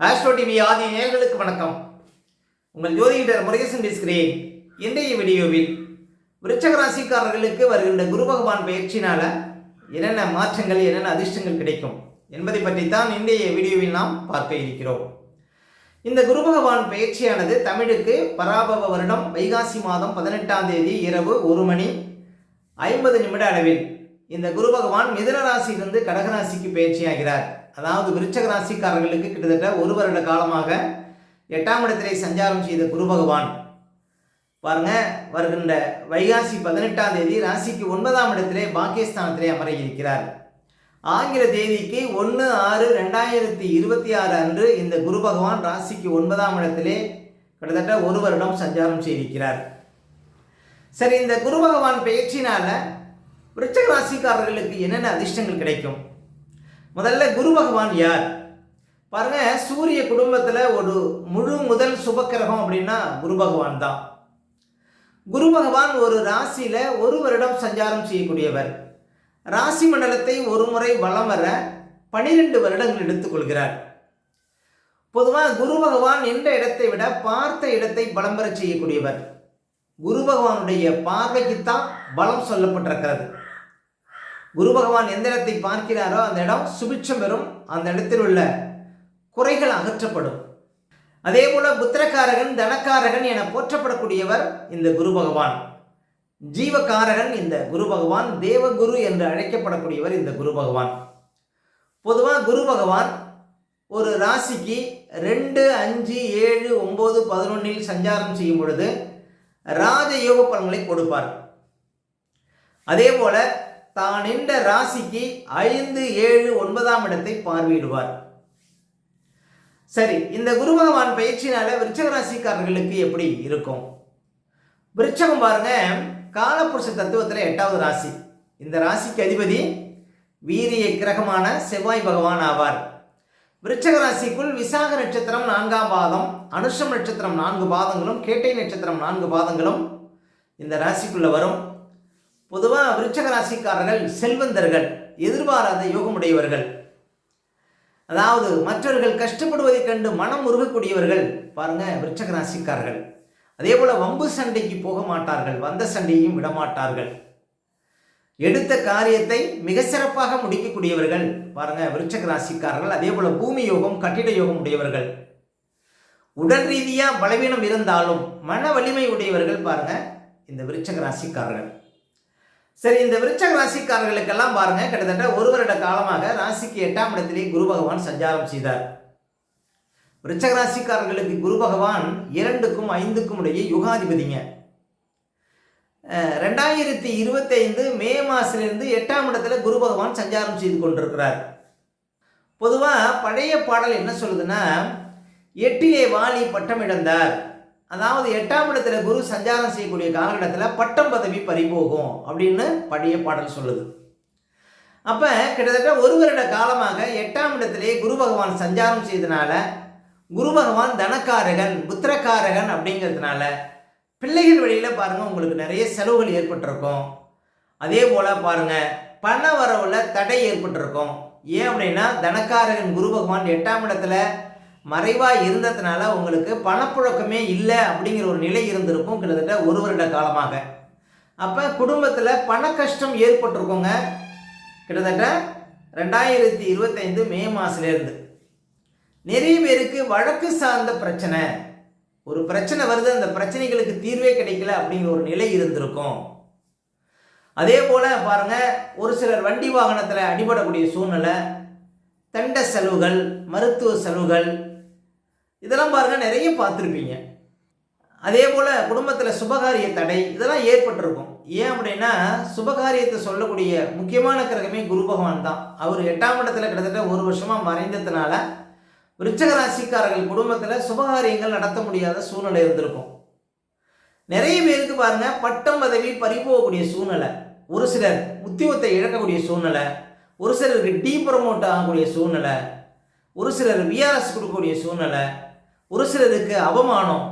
Astro TV ஆதி நேயர்களுக்கு வணக்கம். உங்கள் ஜோதிடர் முருகேசன் பேசுகிறேன். இன்றைய வீடியோவில் விருச்சக ராசிக்காரர்களுக்கு வருகின்ற குரு பகவான் பயிற்சினால என்னென்ன மாற்றங்கள், என்னென்ன அதிர்ஷ்டங்கள் கிடைக்கும் என்பதை பற்றித்தான் இன்றைய வீடியோவில் நாம் பார்க்க இருக்கிறோம். இந்த குரு பகவான் பயிற்சியானது தமிழுக்கு பராபவ வருடம் வைகாசி மாதம் 18ஆம் தேதி இரவு 1:50 அளவில் இந்த குரு பகவான் மிதுன ராசியிலிருந்து கடகராசிக்கு பயிற்சியாகிறார். அதாவது விருச்சக ராசிக்காரர்களுக்கு கிட்டத்தட்ட ஒரு வருட காலமாக 8ஆம் இடத்திலே சஞ்சாரம் செய்த குரு பகவான் பாருங்க, வருகின்ற வைகாசி 18ஆம் தேதி ராசிக்கு 9ஆம் இடத்திலே பாக்கியஸ்தானத்திலே அமர இருக்கிறார். ஆங்கில தேதிக்கு 1/6/2026 அன்று இந்த குரு பகவான் ராசிக்கு 9ஆம் இடத்திலே கிட்டத்தட்ட ஒரு வருடம் சஞ்சாரம் செய்திருக்கிறார். சரி, இந்த குரு பகவான் பயிற்சினால விருச்சக ராசிக்காரர்களுக்கு என்னென்ன அதிர்ஷ்டங்கள் கிடைக்கும்? முதல்ல குரு பகவான் யார் பாருங்க. சூரிய குடும்பத்தில் ஒரு முதல் சுபக்கிரகம் அப்படின்னா குரு பகவான் தான். குரு பகவான் ஒரு ராசியில ஒரு வருடம் சஞ்சாரம் செய்யக்கூடியவர். ராசி மண்டலத்தை ஒரு முறை வலம் வர 12 வருடங்கள் எடுத்துக்கொள்கிறார். பொதுவாக குரு பகவான் நின்ற இடத்தை விட பார்த்த இடத்தை பலம் பெற செய்யக்கூடியவர். குரு பகவானுடைய பார்வைக்குத்தான் பலம் சொல்லப்பட்டிருக்கிறது. குரு பகவான் எந்த இடத்தை பார்க்கிறாரோ அந்த இடம் சுபிட்சம் பெறும், அந்த இடத்தில் உள்ள குறைகள் அகற்றப்படும். அதே போல புத்திரக்காரகன், தனக்காரகன் என போற்றப்படக்கூடியவர் இந்த குரு பகவான். ஜீவகாரகன் இந்த குரு பகவான், தேவகுரு என்று அழைக்கப்படக்கூடியவர் இந்த குரு பகவான். பொதுவாக குரு பகவான் ஒரு ராசிக்கு 2, 5, 7, 9, 11 சஞ்சாரம் செய்யும் பொழுது ராஜயோக பலன்களை கொடுப்பார். அதே போல தான் நின்ற ராசிக்கு 5, 7, 9ஆம் இடத்தை பார்வையிடுவார். சரி, இந்த குரு பகவான் பயிற்சினால விருச்சக ராசிக்காரர்களுக்கு எப்படி இருக்கும்? விருச்சகம் பாருங்க, காலபுருஷ தத்துவத்தில் 8வது ராசி. இந்த ராசிக்கு அதிபதி வீரிய கிரகமான செவ்வாய் பகவான் ஆவார். விருச்சக ராசிக்குள் விசாக நட்சத்திரம் 4ஆம் பாதம், அனுஷம் நட்சத்திரம் 4 பாதங்களும், கேட்டை நட்சத்திரம் 4 பாதங்களும் இந்த ராசிக்குள்ள வரும். பொதுவாக விருச்சக ராசிக்காரர்கள் செல்வந்தர்கள், எதிர்பாராத யோகமுடையவர்கள். அதாவது மற்றவர்கள் கஷ்டப்படுவதை கண்டு மனம் உருகக்கூடியவர்கள் பாருங்க விருச்சக ராசிக்காரர்கள். அதே போல வம்பு சண்டைக்கு போக மாட்டார்கள், வந்த சண்டையும் விடமாட்டார்கள். எடுத்த காரியத்தை மிக சிறப்பாக முடிக்கக்கூடியவர்கள் பாருங்க விருச்சக ராசிக்காரர்கள். அதே போல பூமி யோகம், கட்டிட யோகம் உடையவர்கள். உடல் ரீதியா பலவீனம் இருந்தாலும் மன வலிமை உடையவர்கள் பாருங்க இந்த விருச்சக ராசிக்காரர்கள். சரி, இந்த விருச்சக ராசிக்காரர்களுக்கெல்லாம் பாருங்க கிட்டத்தட்ட ஒரு வருட காலமாக ராசிக்கு 8ஆம் இடத்திலே குரு பகவான் சஞ்சாரம் செய்தார். விருச்சக ராசிக்காரர்களுக்கு குரு பகவான் 2க்கும் 5க்கும் இடையே யுகாதிபதிங்க. 2025 மே மாசத்திலிருந்து 8ஆம் இடத்துல குரு பகவான் சஞ்சாரம் செய்து கொண்டிருக்கிறார். பொதுவாக பழைய பாடல் என்ன சொல்லுதுன்னா, 8லே வாலி பட்டம் இழந்தார். அதாவது 8ஆம் இடத்துல குரு சஞ்சாரம் செய்யக்கூடிய காலகட்டத்தில் பட்டம் பதவி பறிபோகும் அப்படின்னு பழைய பாடல் சொல்லுது. அப்போ கிட்டத்தட்ட ஒரு வருட காலமாக 8ஆம் இடத்திலே குரு பகவான் சஞ்சாரம் செய்தனால குரு பகவான் தனக்காரகன், புத்திரக்காரகன் அப்படிங்கிறதுனால பிள்ளைகள் வழியில் பாருங்கள் உங்களுக்கு நிறைய செலவுகள் ஏற்பட்டிருக்கும். அதே போல் பாருங்கள் பண வரவுல தடை ஏற்பட்டிருக்கும். ஏன் அப்படின்னா தனக்காரகன் குரு பகவான் 8ஆம் இடத்துல மறைவாக இருந்ததுனால உங்களுக்கு பணப்புழக்கமே இல்லை அப்படிங்கிற ஒரு நிலை இருந்திருக்கும் கிட்டத்தட்ட ஒரு வருட காலமாக. அப்போ குடும்பத்தில் பண கஷ்டம் ஏற்பட்டிருக்குங்க கிட்டத்தட்ட 2025 மே மாதத்துலேருந்து. நிறைய பேருக்கு வழக்கு சார்ந்த பிரச்சனை, ஒரு பிரச்சனை வருது, அந்த பிரச்சனைகளுக்கு தீர்வே கிடைக்கல அப்படிங்கிற ஒரு நிலை இருந்திருக்கும். அதே போல் பாருங்கள் ஒரு சிலர் வண்டி வாகனத்தில் அடிபடக்கூடிய சூழ்நிலை, தண்ட செலவுகள், மருத்துவ செலவுகள், இதெல்லாம் பாருங்கள் நிறைய பார்த்துருப்பீங்க. அதே போல் குடும்பத்தில் சுபகாரிய தடை இதெல்லாம் ஏற்பட்டிருக்கும். ஏன் அப்படின்னா சுபகாரியத்தை சொல்லக்கூடிய முக்கியமான கிரகமே குரு பகவான் தான். அவர் 8ஆம் இடத்துல கிட்டத்தட்ட ஒரு வருஷமாக மறைந்ததுனால விருச்சக ராசிக்காரர்கள் குடும்பத்தில் சுபகாரியங்கள் நடத்த முடியாத சூழ்நிலை இருந்திருக்கும். நிறைய பேருக்கு பாருங்கள் பட்டம் பதவி பறிபோகக்கூடிய சூழ்நிலை, ஒரு சிலர் உத்தியோகத்தை இழக்கக்கூடிய சூழ்நிலை, ஒரு சிலருக்கு டீ ப்ரமோட் ஆகக்கூடிய சூழ்நிலை, ஒரு சிலர் விஆர்எஸ் கொடுக்கக்கூடிய சூழ்நிலை, ஒரு சிலருக்கு அவமானம்,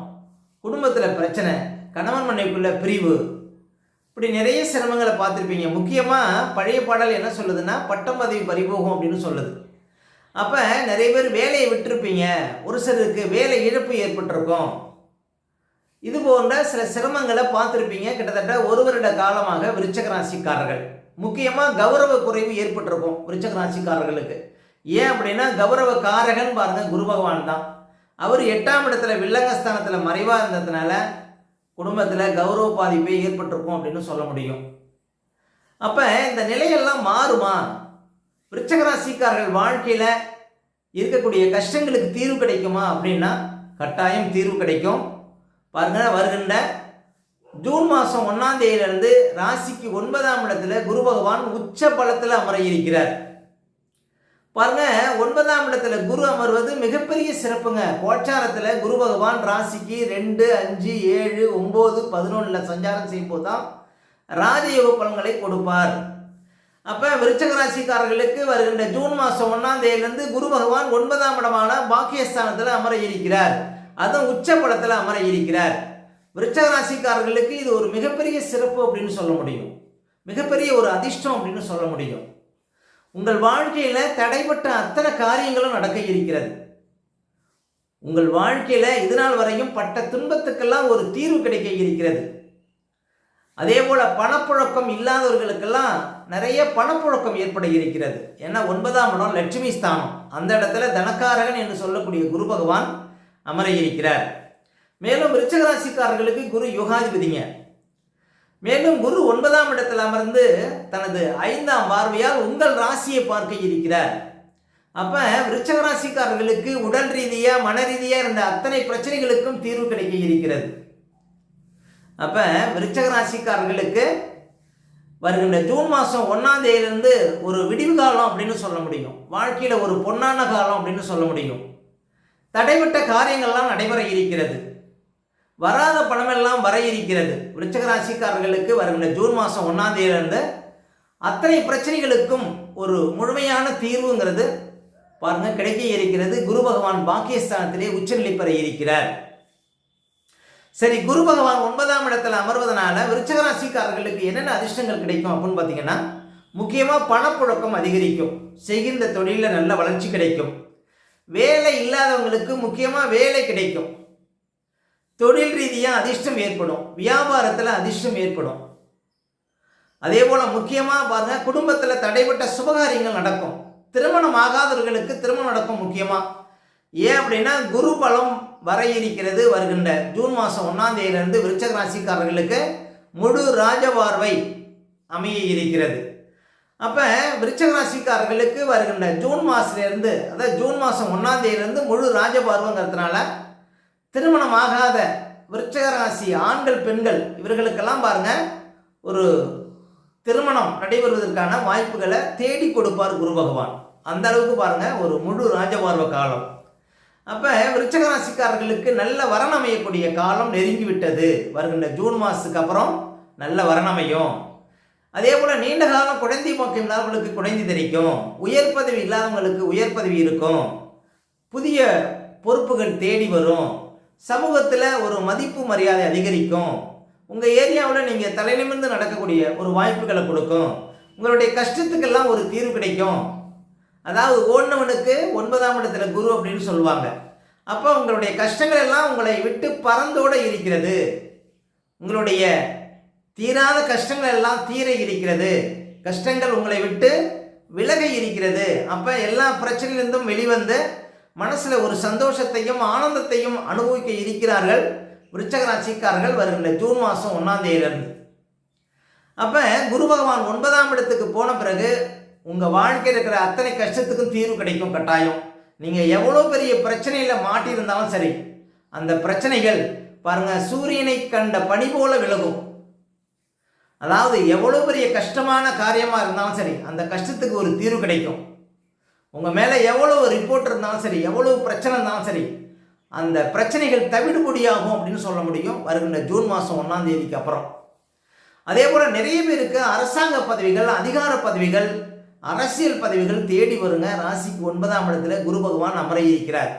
குடும்பத்தில் பிரச்சனை, கணவன் மனைவிக்குள்ள பிரிவு, இப்படி நிறைய சிரமங்களை பார்த்துருப்பீங்க. முக்கியமாக பழைய பாடல் என்ன சொல்லுதுன்னா பட்டம் பதவி பறிபோகும் அப்படின்னு சொல்லுது. அப்போ நிறைய பேர் வேலையை விட்டுருப்பீங்க, ஒரு சிலருக்கு வேலை இழப்பு ஏற்பட்டிருக்கும். இது போன்ற சில சிரமங்களை பார்த்துருப்பீங்க. கிட்டத்தட்ட ஒரு வருட காலமாக விருச்சிக ராசிக்காரர்கள் முக்கியமாக கௌரவ குறைவு ஏற்பட்டிருக்கும் விருச்சிக ராசிக்காரர்களுக்கு. ஏன் அப்படின்னா கௌரவ காரகன் பாருங்க குரு பகவான் தான். அவர் 8ஆம் இடத்துல வில்லங்கஸ்தானத்தில் மறைவாக இருந்ததுனால குடும்பத்தில் கௌரவ பாதிப்பே ஏற்பட்டிருக்கும் அப்படின்னு சொல்ல முடியும். அப்போ இந்த நிலையெல்லாம் மாறுமா? விருச்சிக ராசிக்காரர்கள் வாழ்க்கையில் இருக்கக்கூடிய கஷ்டங்களுக்கு தீர்வு கிடைக்குமா அப்படின்னா கட்டாயம் தீர்வு கிடைக்கும். பாருங்க, வருகின்ற ஜூன் மாதம் 1ஆம் தேதியிலிருந்து ராசிக்கு 9ஆம் இடத்துல குரு பகவான் உச்ச பலத்தில் அமர இருக்கிறார். பாருங்க, 9ஆம் இடத்துல குரு அமர்வது மிகப்பெரிய சிறப்புங்க. கோச்சாரத்தில் குரு பகவான் ராசிக்கு 2, 5, 7, 9, 11 சஞ்சாரம் செய்யும் போது தான் ராஜயோக பலன்களை கொடுப்பார். அப்போ விருச்சிக ராசிக்காரர்களுக்கு வருகின்ற ஜூன் மாதம் 1ஆம் தேதியிலிருந்து குரு பகவான் 9ஆம் இடமான பாக்கியஸ்தானத்தில் அமர இருக்கிறார். அதுவும் உச்ச பலத்தில் அமர இருக்கிறார். விருச்சிக ராசிக்காரர்களுக்கு இது ஒரு மிகப்பெரிய சிறப்பு அப்படின்னு சொல்ல முடியும், மிகப்பெரிய ஒரு அதிர்ஷ்டம் அப்படின்னு சொல்ல முடியும். உங்கள் வாழ்க்கையில் தடைப்பட்ட அத்தனை காரியங்களும் நடக்க இருக்கிறது. உங்கள் வாழ்க்கையில் இதுநாள் வரையும் பட்ட துன்பத்துக்கெல்லாம் ஒரு தீர்வு கிடைக்க இருக்கிறது. அதே போல் பணப்புழக்கம் இல்லாதவர்களுக்கெல்லாம் நிறைய பணப்புழக்கம் ஏற்பட இருக்கிறது. ஏன்னா 9ஆம் இடம் லட்சுமி ஸ்தானம், அந்த இடத்துல தனக்காரகன் என்று சொல்லக்கூடிய குரு பகவான் அமர இருக்கிறார். மேலும் விருச்சிக ராசிக்காரர்களுக்கு குரு யோகாதிபதிங்க. மேலும் குரு 9ஆம் இடத்தில் அமர்ந்து தனது 5ஆம் பார்வையால் உங்கள் ராசியை பார்க்க இருக்கிறார். அப்போ விருச்சிக ராசிக்காரர்களுக்கு உடல் ரீதியாக மன ரீதியாக இருந்த அத்தனை பிரச்சனைகளுக்கும் தீர்வு கிடைக்க இருக்கிறது. அப்போ விருச்சிக ராசிக்காரர்களுக்கு வருகின்ற ஜூன் மாதம் 1ஆம் தேதியிலிருந்து ஒரு விடிவு காலம் அப்படின்னு சொல்ல முடியும். வாழ்க்கையில் ஒரு பொன்னான காலம் அப்படின்னு சொல்ல முடியும். தடைப்பட்ட காரியங்கள்லாம் நடைபெற இருக்கிறது. வராத பணமெல்லாம் வர இருக்கிறது. விருச்சிக ராசிக்காரர்களுக்கு வருகின்ற ஜூன் மாதம் 1ஆம் தேதியிலிருந்து அத்தனை பிரச்சனைகளுக்கும் ஒரு முழுமையான தீர்வுங்கிறது பாருங்க கிடைக்க இருக்கிறது. குரு பகவான் பாக்கியஸ்தானத்திலே உச்சநிலை பெற இருக்கிறார். சரி, குரு பகவான் 9ஆம் இடத்துல அமர்வதனால விருச்சிக ராசிக்காரர்களுக்கு என்னென்ன அதிர்ஷ்டங்கள் கிடைக்கும் அப்படின்னு பார்த்தீங்கன்னா, முக்கியமாக பணப்புழக்கம் அதிகரிக்கும், செய்கின்ற தொழிலில் நல்ல வளர்ச்சி கிடைக்கும், வேலை இல்லாதவங்களுக்கு முக்கியமாக வேலை கிடைக்கும், தொழில் ரீதியாக அதிர்ஷ்டம் ஏற்படும், வியாபாரத்தில் அதிர்ஷ்டம் ஏற்படும். அதே போல் முக்கியமாக பாருங்கள், குடும்பத்தில் தடைப்பட்ட சுபகாரியங்கள் நடக்கும், திருமணம் ஆகாதவர்களுக்கு திருமணம் நடக்கும். முக்கியமாக ஏன் அப்படின்னா குரு பலம் வர இருக்கிறது. வருகின்ற ஜூன் மாதம் 1ஆம் தேதியிலிருந்து விருச்சிக ராசிக்காரர்களுக்கு முழு ராஜபார்வை அமைய இருக்கிறது. அப்போ விருச்சிக ராசிக்காரர்களுக்கு வருகின்ற ஜூன் மாதத்துலேருந்து, அதாவது ஜூன் மாதம் 1ஆம் தேதியிலிருந்து முழு ராஜபார்வங்கிறதுனால திருமணம் ஆகாத விருச்சிக ராசி ஆண்கள் பெண்கள் இவர்களுக்கெல்லாம் பாருங்க ஒரு திருமணம் நடைபெறுவதற்கான வாய்ப்புகளை தேடி கொடுப்பார் குரு பகவான். அந்த அளவுக்கு பாருங்க ஒரு முழு ராஜபார்வ காலம். அப்போ விருச்சிக ராசிக்காரர்களுக்கு நல்ல வரன் அமையக்கூடிய காலம் நெருங்கிவிட்டது. வருகின்ற ஜூன் மாதத்துக்கு அப்புறம் நல்ல வரன் அமையும். அதே போல் நீண்ட காலம் குழந்தை பாக்கியம் இல்லாதவங்களுக்கு குழந்தை தெரிக்கும், உயர் பதவி இல்லாதவங்களுக்கு உயர் பதவி இருக்கும், புதிய பொறுப்புகள் தேடி வரும், சமூகத்தில் ஒரு மதிப்பு மரியாதை அதிகரிக்கும், உங்கள் ஏரியாவில் நீங்கள் தலைநிமிர்ந்து நடக்கக்கூடிய ஒரு வாய்ப்புகளை கொடுக்கும், உங்களுடைய கஷ்டத்துக்கெல்லாம் ஒரு தீர்வு கிடைக்கும். அதாவது ஓடினவனுக்கு 9ஆம் இடத்துல குரு அப்படின்னு சொல்லுவாங்க. அப்போ உங்களுடைய கஷ்டங்கள் எல்லாம் உங்களை விட்டு பறந்தோட இருக்கிறது, உங்களுடைய தீராத கஷ்டங்கள் எல்லாம் தீர இருக்கிறது, கஷ்டங்கள் உங்களை விட்டு விலக இருக்கிறது. அப்போ எல்லா பிரச்சனையிலிருந்தும் வெளிவந்து மனசில் ஒரு சந்தோஷத்தையும் ஆனந்தத்தையும் அனுபவிக்க இருக்கிறார்கள் விருச்சிக ராசிக்காரர்கள் வருகின்ற ஜூன் மாதம் 1ஆம் தேதியிலிருந்து. அப்போ குரு பகவான் 9ஆம் இடத்துக்கு போன பிறகு உங்கள் வாழ்க்கையில் இருக்கிற அத்தனை கஷ்டத்துக்கும் தீர்வு கிடைக்கும். கட்டாயம் நீங்கள் எவ்வளோ பெரிய பிரச்சனையில் மாட்டியிருந்தாலும் சரி, அந்த பிரச்சனைகள் பாருங்கள் சூரியனை கண்ட பனி போல விலகும். அதாவது எவ்வளோ பெரிய கஷ்டமான காரியமாக இருந்தாலும் சரி, அந்த கஷ்டத்துக்கு ஒரு தீர்வு கிடைக்கும். உங்கள் மேலே எவ்வளோ ரிப்போர்ட் இருந்தாலும் சரி, எவ்வளோ பிரச்சனை இருந்தாலும் சரி, அந்த பிரச்சனைகள் தவிடுபடியாகும் அப்படின்னு சொல்ல முடியும் வருகின்ற ஜூன் மாதம் 1ஆம் தேதிக்கு அப்புறம். அதே போல் நிறைய பேருக்கு அரசாங்க பதவிகள், அதிகார பதவிகள், அரசியல் பதவிகள் தேடி வருங்க. ராசிக்கு 9ஆம் இடத்துல குரு பகவான் அமர இருக்கிறார்.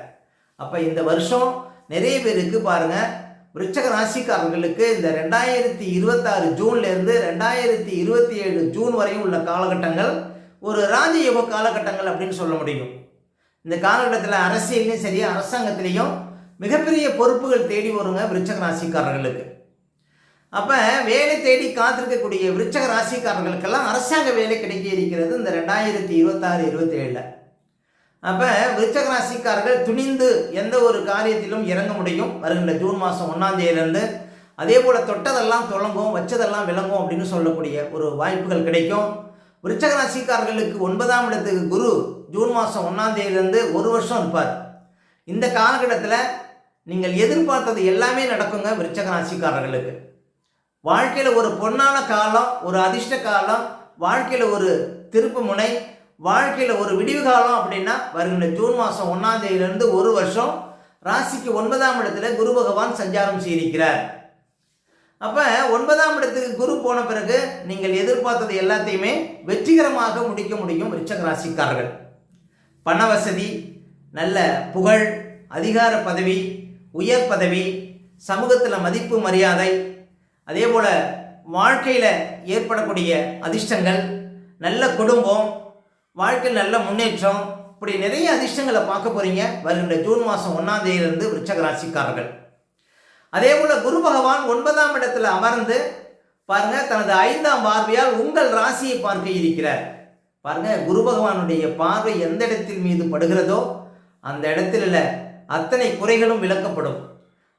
அப்போ இந்த வருஷம் நிறைய பேருக்கு பாருங்கள் விருச்சிக ராசிக்காரர்களுக்கு இந்த 2026 ஜூன்லேருந்து 2027 ஜூன் வரையும் உள்ள காலகட்டங்கள் ஒரு ராஜயோக காலகட்டங்கள் அப்படின்னு சொல்ல முடியும். இந்த காலகட்டத்தில் அரசியலையும் சரி அரசாங்கத்திலையும் மிகப்பெரிய பொறுப்புகள் தேடி வருங்க விருச்சக ராசிக்காரர்களுக்கு. அப்போ வேலை தேடி காத்திருக்கக்கூடிய விருச்சக ராசிக்காரர்களுக்கெல்லாம் அரசாங்க வேலை கிடைக்க இருக்கிறது இந்த 2026-27. அப்போ விருச்சக ராசிக்காரர்கள் துணிந்து எந்த ஒரு காரியத்திலும் இறங்க முடியும் வருகின்ற ஜூன் மாதம் 1ஆம் தேதியிலேருந்து. அதே போல் தொட்டதெல்லாம் தொடங்கும், வச்சதெல்லாம் விளங்கும் அப்படின்னு சொல்லக்கூடிய ஒரு வாய்ப்புகள் கிடைக்கும். விருச்சக ராசிக்காரர்களுக்கு 9ஆம் இடத்துக்கு குரு ஜூன் மாதம் 1ஆம் தேதியிலேருந்து ஒரு வருஷம் இருப்பார். இந்த காலகட்டத்தில் நீங்கள் எதிர்பார்த்தது எல்லாமே நடக்குங்க விருச்சக ராசிக்காரர்களுக்கு. வாழ்க்கையில் ஒரு பொன்னான காலம், ஒரு அதிர்ஷ்ட காலம், வாழ்க்கையில் ஒரு திருப்பு முனை, வாழ்க்கையில் ஒரு விடிவு காலம் அப்படின்னா வருகின்ற ஜூன் மாதம் 1ஆம் தேதியிலிருந்து ஒரு வருஷம் ராசிக்கு 9ஆம் இடத்துல குரு பகவான் சஞ்சாரம் செய்திருக்கிறார். அப்போ 9ஆம் இடத்துக்கு குரு போன பிறகு நீங்கள் எதிர்பார்த்தது எல்லாத்தையுமே வெற்றிகரமாக முடிக்க முடியும் விருச்சக ராசிக்காரர்கள். பண வசதி, நல்ல புகழ், அதிகார பதவி, உயர் பதவி, சமூகத்தில் மதிப்பு மரியாதை, அதே போல் வாழ்க்கையில் ஏற்படக்கூடிய அதிர்ஷ்டங்கள், நல்ல குடும்பம், வாழ்க்கையில் நல்ல முன்னேற்றம், இப்படி நிறைய அதிர்ஷ்டங்களை பார்க்க போகிறீங்க வருகின்ற ஜூன் மாதம் 1ஆம் தேதியிலிருந்து விருச்சக ராசிக்காரர்கள். அதே போல் குரு பகவான் 9ஆம் இடத்துல அமர்ந்து பாருங்க தனது 5ஆம் பார்வையால் உங்கள் ராசியை பார்க்க இருக்கிறார். பாருங்க குரு பகவானுடைய பார்வை எந்த இடத்தின் மீது படுகிறதோ அந்த இடத்துல அத்தனை குறைகளும் விளக்கப்படும்.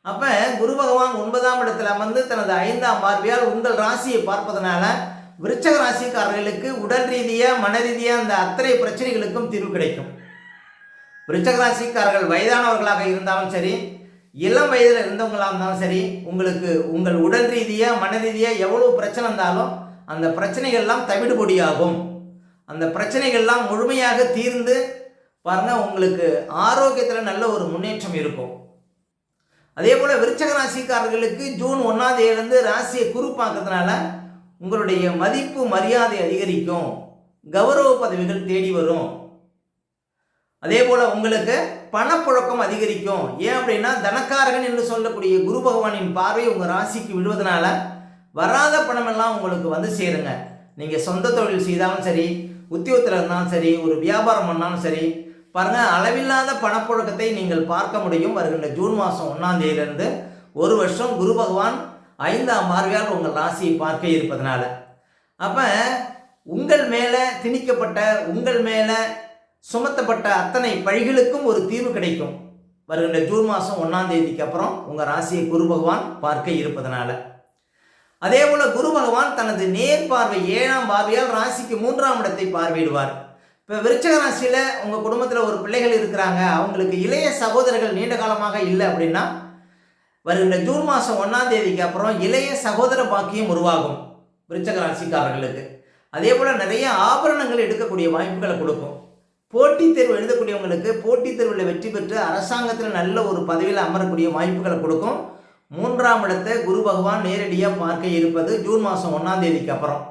அப்போ குரு பகவான் 9ஆம் இடத்துல அமர்ந்து தனது 5ஆம் பார்வையால் உங்கள் ராசியை பார்ப்பதனால விருச்சக ராசிக்காரர்களுக்கு உடல் ரீதியாக மன ரீதியாக அந்த அத்தனை பிரச்சனைகளுக்கும் தீர்வு கிடைக்கும். விருச்சக ராசிக்காரர்கள் வயதானவர்களாக இருந்தாலும் சரி, இளம் வயதில் இருந்தவங்களாக இருந்தாலும் சரி, உங்களுக்கு உங்கள் உடல் ரீதியாக மன ரீதியாக எவ்வளோ பிரச்சனை இருந்தாலும் அந்த பிரச்சனைகள்லாம் தவிடுபொடியாகும். அந்த பிரச்சனைகள்லாம் முழுமையாக தீர்ந்து பாருங்கள் உங்களுக்கு ஆரோக்கியத்தில் நல்ல ஒரு முன்னேற்றம் இருக்கும். அதே போல் விருச்சக ராசிக்காரர்களுக்கு ஜூன் 1ஆம் தேதியிலிருந்து ராசியை குரு பார்க்கறதுனால உங்களுடைய மதிப்பு மரியாதை அதிகரிக்கும், கௌரவ பதவிகள் தேடி வரும். அதே போல் உங்களுக்கு பணப்புழக்கம் அதிகரிக்கும். ஏன் அப்படின்னா தனக்காரகன் என்று சொல்லக்கூடிய குரு பகவானின் பார்வை உங்கள் ராசிக்கு விடுவதனால வராத பணமெல்லாம் உங்களுக்கு வந்து சேருங்க. நீங்கள் சொந்த தொழில் செய்தாலும் சரி, உத்தியோகத்தில் இருந்தாலும் சரி, ஒரு வியாபாரம் பண்ணாலும் சரி, பாருங்கள் அளவில்லாத பணப்புழக்கத்தை நீங்கள் பார்க்க முடியும் வருகின்ற ஜூன் மாதம் 1ஆம் தேதியிலிருந்து ஒரு வருஷம் குரு பகவான் 5ஆம் பார்வையால் உங்கள் ராசியை பார்க்க இருப்பதனால. அப்போ உங்கள் மேலே திணிக்கப்பட்ட, உங்கள் மேலே சுமத்தப்பட்ட அத்தனை பழிகளுக்கும் ஒரு தீர்வு கிடைக்கும் வருகின்ற ஜூன் மாதம் 1ஆம் தேதிக்கு அப்புறம் உங்கள் ராசியை குரு பகவான் பார்க்க இருப்பதனால. அதே போல் குரு பகவான் தனது நேர் பார்வை 7ஆம் பார்வையால் ராசிக்கு 3ஆம் இடத்தை பார்வையிடுவார். இப்போ விருச்சக ராசியில் உங்கள் குடும்பத்தில் ஒரு பிள்ளைகள் இருக்கிறாங்க, அவங்களுக்கு இளைய சகோதரர்கள் நீண்ட காலமாக இல்லை அப்படின்னா வருகின்ற ஜூன் மாதம் 1ஆம் தேதிக்கு அப்புறம் இளைய சகோதர பாக்கியம் உருவாகும் விருச்சக ராசிக்காரர்களுக்கு. அதே போல் நிறைய ஆபரணங்கள் எடுக்கக்கூடிய வாய்ப்புகளை கொடுக்கும். போட்டித் தேர்வு எழுதக்கூடியவங்களுக்கு போட்டித் தேர்வில் வெற்றி பெற்று அரசாங்கத்தில் நல்ல ஒரு பதவியில் அமரக்கூடிய வாய்ப்புகளை கொடுக்கும். 3ஆம் இடத்தை குரு பகவான் நேரடியாக பார்க்க இருப்பது ஜூன் மாதம் 1ஆம் தேதிக்கு அப்புறம்.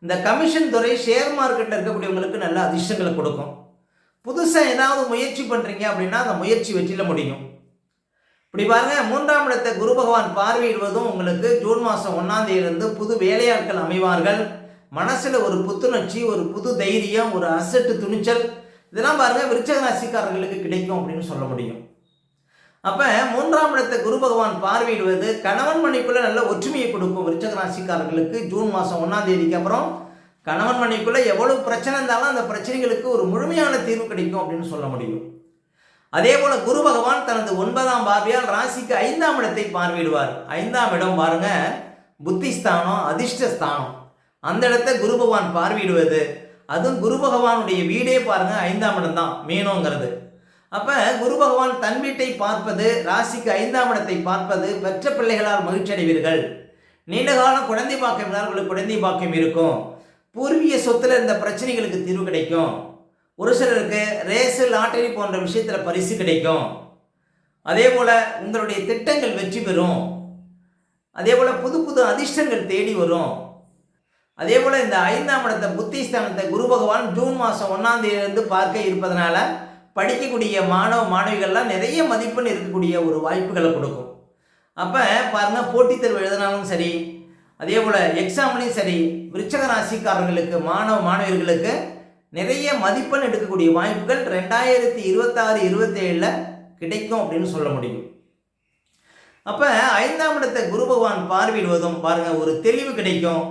இந்த கமிஷன் துறை, ஷேர் மார்க்கெட்டில் இருக்கக்கூடியவங்களுக்கு நல்ல அதிர்ஷ்டங்களை கொடுக்கும். புதுசாக ஏதாவது முயற்சி பண்ணுறீங்க அப்படின்னா அந்த முயற்சி வெற்றியில் முடியும். இப்படி பாருங்கள், 3ஆம் இடத்தை குரு பகவான் பார்வையிடுவதும் உங்களுக்கு ஜூன் மாதம் 1ஆம் தேதியிலிருந்து புது வேலையாட்கள் அமைவார்கள். மனசில் ஒரு புத்துணர்ச்சி, ஒரு புது தைரியம், ஒரு அசட்டு துணிச்சல், இதெல்லாம் பாருங்கள் விருச்சக ராசிக்காரர்களுக்கு கிடைக்கும் அப்படின்னு சொல்ல முடியும். அப்போ 3ஆம் இடத்தை குரு பகவான் பார்வையிடுவது கணவன் மனைக்குள்ளே நல்ல ஒற்றுமையை கொடுக்கும் விருச்சக ராசிக்காரர்களுக்கு. ஜூன் மாதம் 1ஆம் தேதிக்கு அப்புறம் கணவன் மனைக்குள்ளே எவ்வளவு பிரச்சனை இருந்தாலும் அந்த பிரச்சனைகளுக்கு ஒரு முழுமையான தீர்வு கிடைக்கும் அப்படின்னு சொல்ல முடியும். அதே போல் குரு பகவான் தனது 9ஆம் பார்வையால் ராசிக்கு 5ஆம் இடத்தை பார்வையிடுவார். 5ஆம் இடம் பாருங்க புத்திஸ்தானம், அதிர்ஷ்டஸ்தானம். அந்த இடத்தை குரு பகவான் பார்வையிடுவது, அதுவும் குரு பகவானுடைய வீடே பாருங்க 5ஆம் இடம் தான், மீனோங்கிறது. அப்போ குரு பகவான் தன் வீட்டை பார்ப்பது, ராசிக்கு 5ஆம் இடத்தை பார்ப்பது, பெற்ற பிள்ளைகளால் மகிழ்ச்சி அடைவீர்கள். நீண்டகால குழந்தை பாக்கியம் இல்லாதவர்களுக்கு குழந்தை பாக்கியம் இருக்கும். பூர்வீக சொத்தில் இருந்த பிரச்சனைகளுக்கு தீர்வு கிடைக்கும். ஒரு சிலருக்கு ரேஸு, லாட்டரி போன்ற விஷயத்தில் பரிசு கிடைக்கும். அதே போல் உங்களுடைய திட்டங்கள் வெற்றி பெறும். அதே போல் புது புது அதிர்ஷ்டங்கள் தேடி வரும். அதே போல் இந்த 5ஆம் இடத்தை புத்திஸ்தானத்தை குரு பகவான் ஜூன் மாதம் 1ஆம் தேதியிலிருந்து பார்க்க இருப்பதனால படிக்கக்கூடிய மாணவ மாணவிகள்லாம் நிறைய மதிப்பெண் இருக்கக்கூடிய ஒரு வாய்ப்புகளை கொடுக்கும். அப்போ பாருங்கள், போட்டித் தேர்வு எழுதினாலும் சரி, அதே போல் எக்ஸாம்லேயும் சரி, விருச்சக ராசிக்காரர்களுக்கு மாணவ மாணவியர்களுக்கு நிறைய மதிப்பெண் எடுக்கக்கூடிய வாய்ப்புகள் 2026-27 கிடைக்கும் அப்படின்னு சொல்ல முடியும். அப்போ 5ஆம் இடத்தை குரு பகவான் பார்வையிடுவதும் பாருங்கள், ஒரு தெளிவு கிடைக்கும்,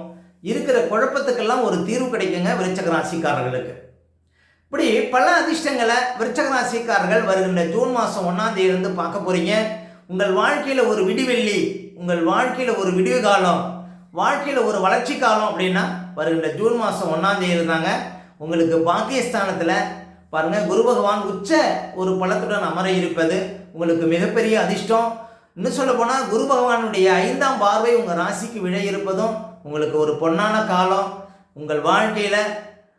இருக்கிற குழப்பத்துக்கெல்லாம் ஒரு தீர்வு கிடைக்குங்க விருச்சக ராசிக்காரர்களுக்கு. இப்படி பல அதிர்ஷ்டங்களை விருச்சக ராசிக்காரர்கள் வருகின்ற ஜூன் மாதம் 1ஆம் தேதியிலிருந்து பார்க்க போகிறீங்க. உங்கள் வாழ்க்கையில் ஒரு விடிவெள்ளி, உங்கள் வாழ்க்கையில் ஒரு விடிவு காலம், வாழ்க்கையில் ஒரு வளர்ச்சி காலம் அப்படின்னா வருகின்ற ஜூன் மாதம் 1ஆம் தேதி இருந்தாங்க. உங்களுக்கு பாக்கியஸ்தானத்தில் பாருங்கள் குரு பகவான் உச்ச ஒரு பலத்துடன் அமர இருப்பது உங்களுக்கு மிகப்பெரிய அதிர்ஷ்டம். இன்னும் சொல்ல போனால் குரு பகவானுடைய 5ஆம் பார்வை உங்கள் ராசிக்கு விழ இருப்பதும் உங்களுக்கு ஒரு பொன்னான காலம் உங்கள் வாழ்க்கையில்.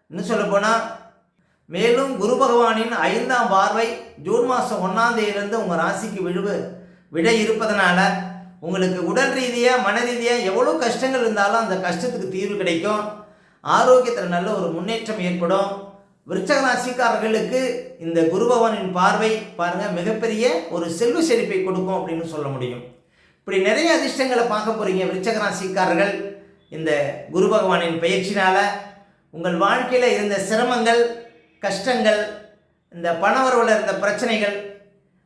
இன்னும் சொல்ல போனால் மேலும் குரு பகவானின் 5ஆம் பார்வை ஜூன் மாதம் 1ஆம் தேதியிலிருந்து உங்கள் ராசிக்கு விழ இருப்பதனால உங்களுக்கு உடல் ரீதியாக மன ரீதியாக எவ்வளோ கஷ்டங்கள் இருந்தாலும் அந்த கஷ்டத்துக்கு தீர்வு கிடைக்கும். ஆரோக்கியத்தில் நல்ல ஒரு முன்னேற்றம் ஏற்படும். விருச்சக ராசிக்காரர்களுக்கு இந்த குரு பகவானின் பார்வை பாருங்கள் மிகப்பெரிய ஒரு செல்வ செழிப்பை கொடுக்கும் அப்படின்னு சொல்ல முடியும். இப்படி நிறைய அதிர்ஷ்டங்களை பார்க்க போகிறீங்க விருச்சக ராசிக்காரர்கள். இந்த குரு பகவானின் பயிற்சினால் உங்கள் வாழ்க்கையில் இருந்த சிரமங்கள், கஷ்டங்கள், இந்த பணவரவில் இருந்த பிரச்சனைகள்,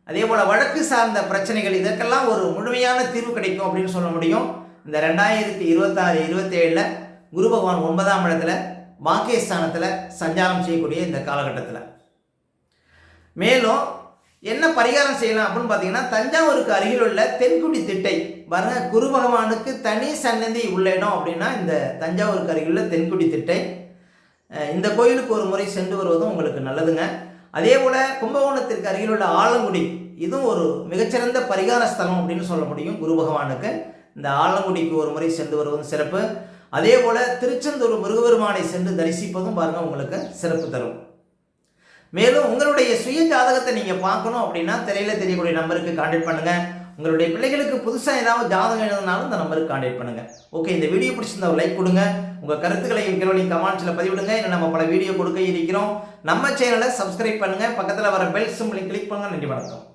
அதே போல் வழக்கு சார்ந்த பிரச்சனைகள், இதற்கெல்லாம் ஒரு முழுமையான தீர்வு கிடைக்கும் அப்படின்னு சொல்ல முடியும். இந்த 2026-27 குரு பகவான் 9ஆம் இடத்துல பாக்கியஸ்தானத்தில் சஞ்சாரம் செய்யக்கூடிய இந்த காலகட்டத்தில். மேலும் என்ன பரிகாரம் செய்யலாம் அப்படின்னு பார்த்தீங்கன்னா, தஞ்சாவூருக்கு அருகில் உள்ள தென்குடி திட்டை பாருங்க, குரு பகவானுக்கு தனி சன்னதி உள்ள இடம் அப்படின்னா இந்த தஞ்சாவூருக்கு அருகில் உள்ள தென்குடி திட்டை. இந்த கோயிலுக்கு ஒரு முறை சென்று வருவதும் உங்களுக்கு நல்லதுங்க. அதே போல் கும்பகோணத்திற்கு அருகில் உள்ள ஆலங்குடி, இதுவும் ஒரு மிகச்சிறந்த பரிகார ஸ்தலம் அப்படின்னு சொல்ல முடியும் குரு பகவானுக்கு. இந்த ஆலங்குடிக்கு ஒரு முறை சென்று வருவதும் சிறப்பு. அதே போல் திருச்செந்தூர் முருகபெருமானை சென்று தரிசிப்பதும் பாருங்கள் உங்களுக்கு சிறப்பு தரும். மேலும் உங்களுடைய சுய ஜாதகத்தை நீங்கள் பார்க்கணும் அப்படின்னா திரையில் தெரியக்கூடிய நம்பருக்கு கான்டாக்ட் பண்ணுங்கள். உங்களுடைய பிள்ளைகளுக்கு புதுசாக ஏதாவது ஜாதகம் எழுதினாலும் இந்த நம்பருக்கு கான்டாக்ட் பண்ணுங்கள். ஓகே, இந்த வீடியோ பிடிச்சிருந்தா ஒரு லைக் கொடுங்க. உங்கள் கருத்துக்களை கீழே கமெண்ட்ஸில் பதிவிடுங்க. இன்னும் நம்ம பல வீடியோ கொடுக்க இருக்கிறோம். நம்ம சேனலை சப்ஸ்கிரைப் பண்ணுங்கள். பக்கத்தில் வர பெல் சிம்பலை கிளிக் பண்ணுங்கள். நன்றி, வணக்கம்.